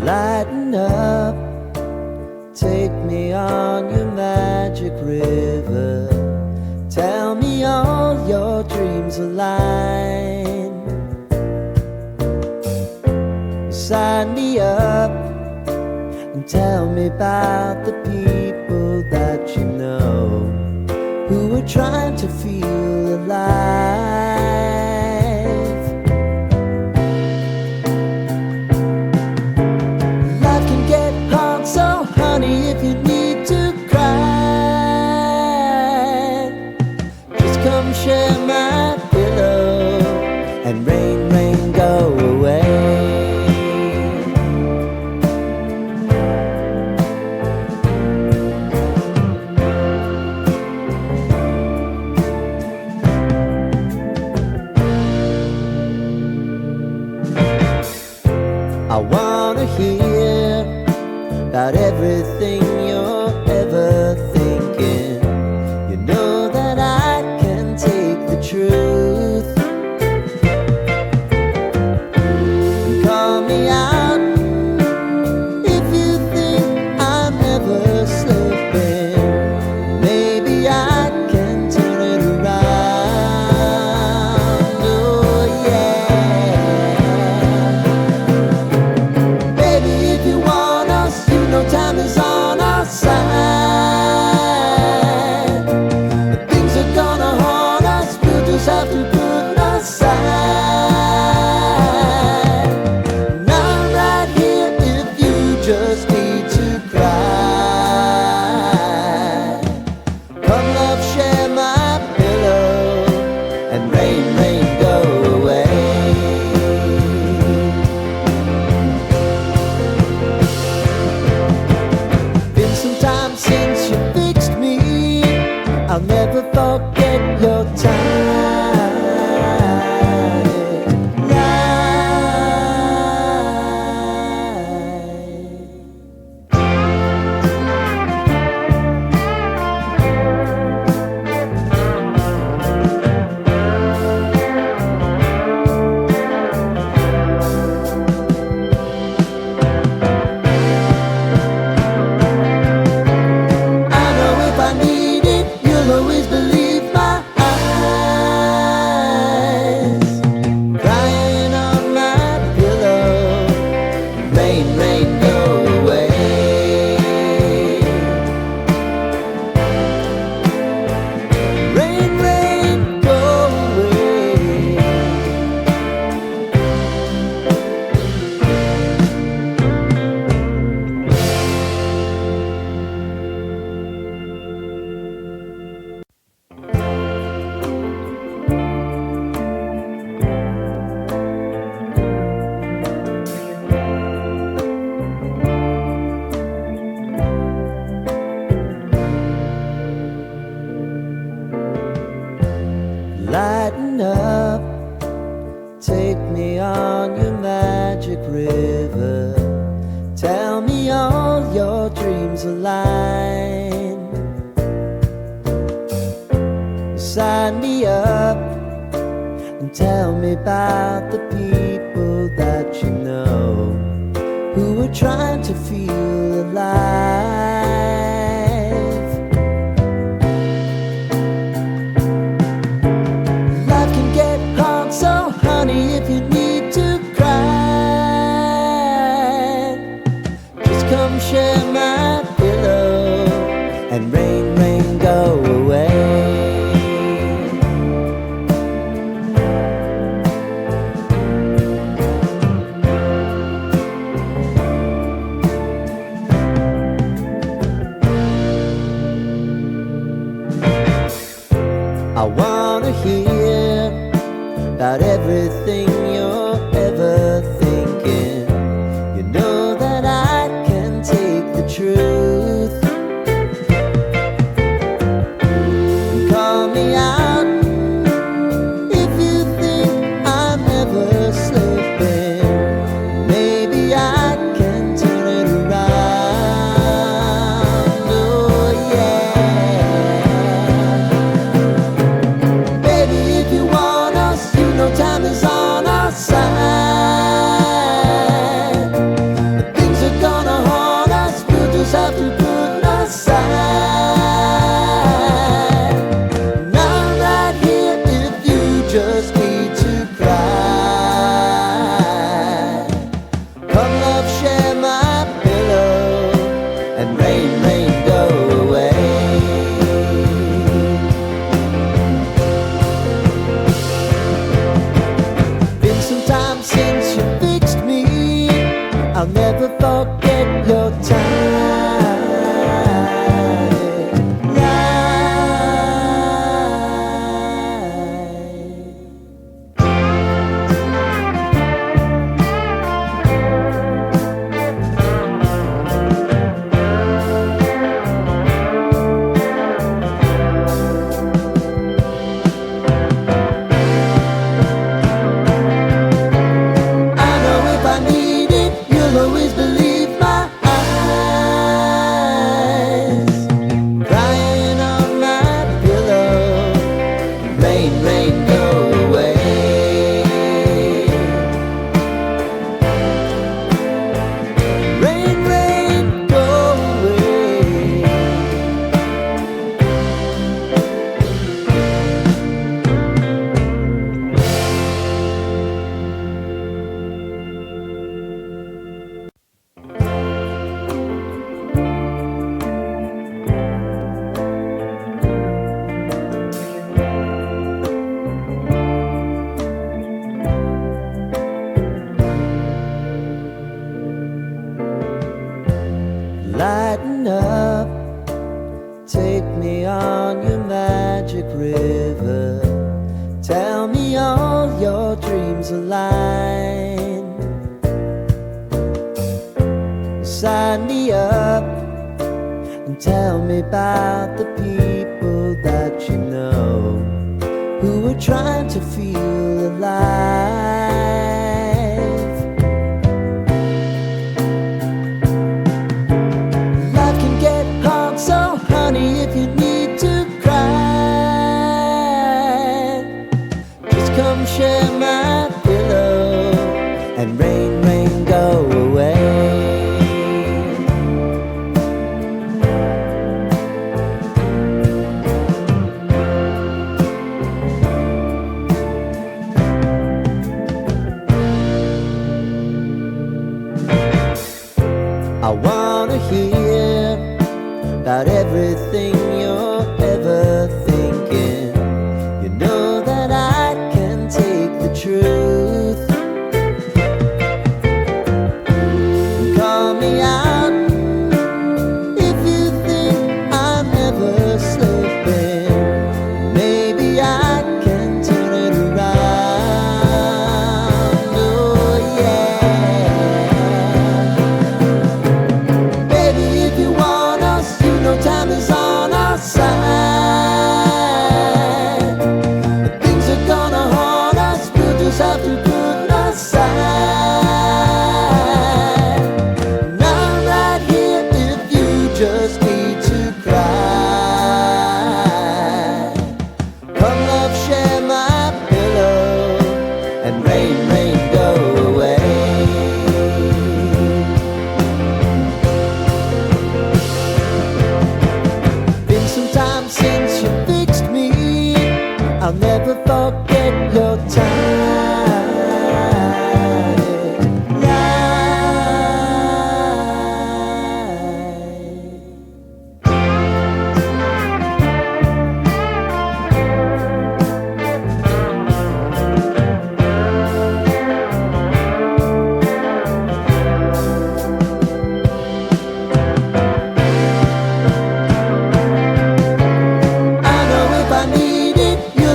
Lighten up, take me on your magic river. Tell me all your dreams align. Sign me up and tell me about the people that you know who are trying to feel alive. Life can get hard, so honey, if you need to cry, just come share my pillow and rain, rain, go away. I wanna hear about everything you're ever thinking. You know that I can take the truth. And call me out if you think I'm ever slipping. Maybe I can turn it around. Oh yeah. Time is on our side. Things are gonna haunt us, we'll just have to put aside. And I'm right here if you just need to cry. Come love, share my pillow and rain, rain, go away. Since you fixed me, I'll never forget your time. Rain, rain, go away. Rain, rain, go away. Lighten up, take me on your magic river. Tell me all your dreams align. Sign me up and tell me about the people that you know who are trying to feel alive. So honey, if you need to cry, just come share my pillow and rain, rain, go away. I'll never forget your time. Lighten up, take me on your magic river. Tell me all your dreams align. Sign me up and tell me about the people that you know who are trying to feel alive. So honey, if you need to cry, just come share my pillow and rain, rain, go away. I wanna hear about everything you're ever thinking. You know that I can take the truth. Call me out if you think I'm never slipping. Maybe I can turn it around. Oh yeah. Baby, if you want us, no time is on our side. Things are gonna haunt us, we'll just have to put aside. And I'm right here if you just need to cry. Come love, share my pillow and rain, rain, go away. Since you fixed me, I'll never forget your time.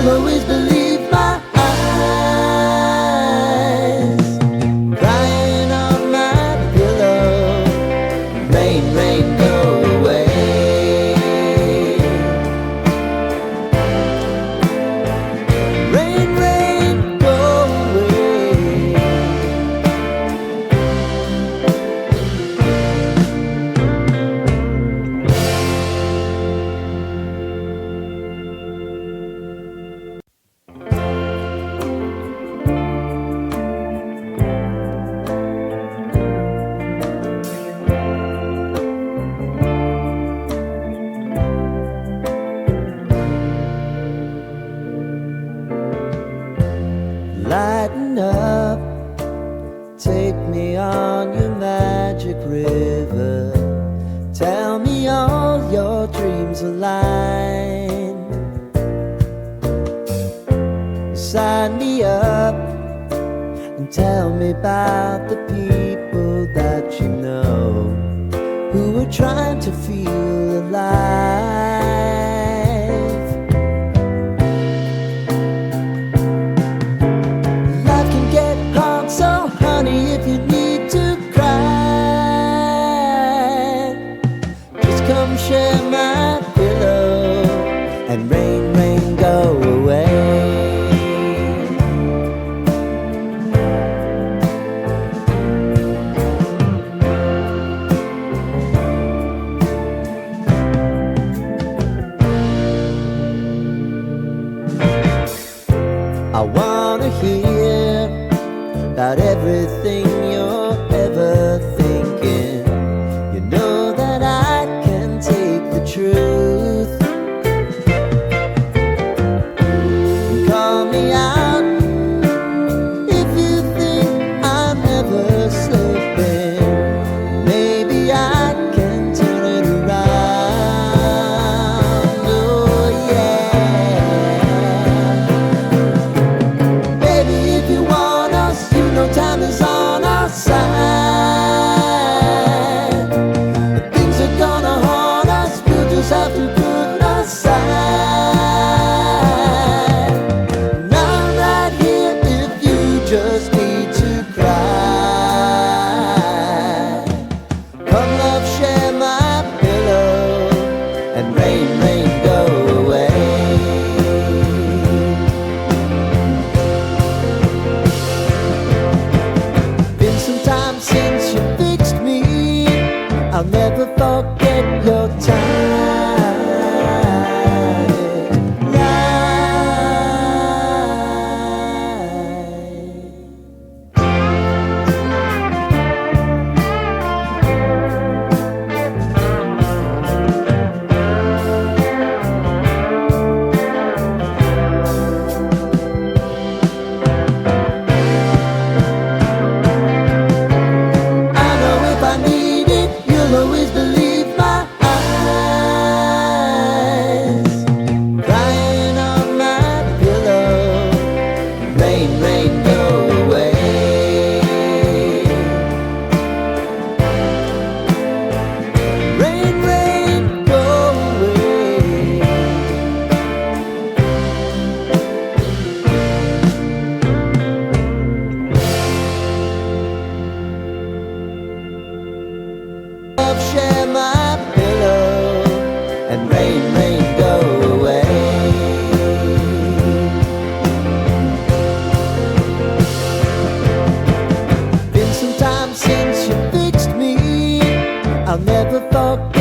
Always believe my eyes, crying on my pillow, rain, rain, go away. Rain, rain, go away. Lighten up, take me on your magic river. Tell me all your dreams align. Sign me up and tell me about the people that you know who are trying to feel alive. Life can get hard, so honey, if you need to cry, just come share my pillow and rain, rain, go away. I wanna hear about everything you're ever thinking. You know that I can take the truth. Call me out if you think I'm ever slipping. Maybe I can turn it around. Oh yeah. Baby, if you want us, you know time is on our side. If things are gonna haunt us, we'll just have to put aside. And I'm right here if you just need to cry. Come love, share my pillow and rain, rain, go away. Been some time since you fixed me. I'll never forget your time. I know if I need it, you'll always believe my eyes. Crying on my pillow, rain, rain, go away. Rain, rain, go away. Love, share my pillow and rain, rain, go away. Been some time since you fixed me. I'll never forget